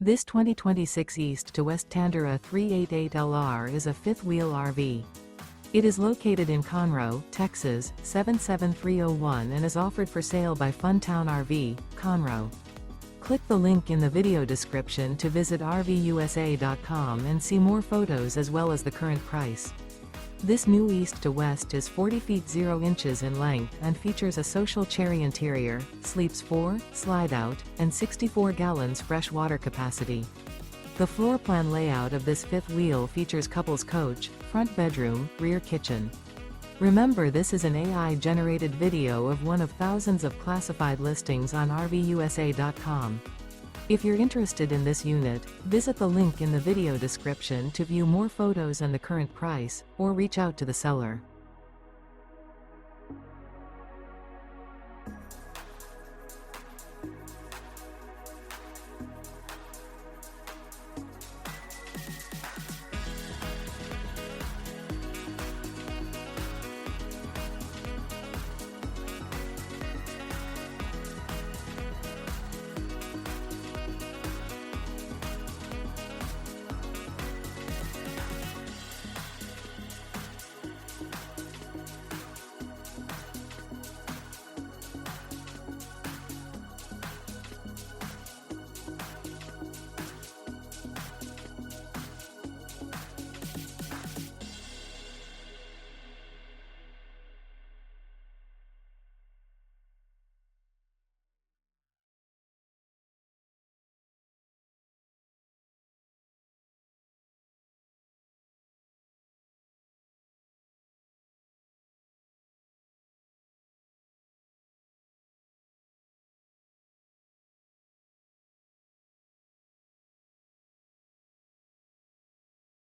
This 2026 East to West Tandara 388LR is a fifth-wheel RV. It is located in Conroe, Texas, 77301 and is offered for sale by Funtown RV, Conroe. Click the link in the video description to visit RVUSA.com and see more photos as well as the current price. This new East to West is 40 feet 0 inches in length and features a social cherry interior, sleeps 4, Slideout, and 64 gallons fresh water capacity. The floor plan layout of this fifth wheel features couples coach, front bedroom, rear kitchen. Remember, this is an AI-generated video of one of thousands of classified listings on RVUSA.com. If you're interested in this unit, visit the link in the video description to view more photos and the current price, or reach out to the seller.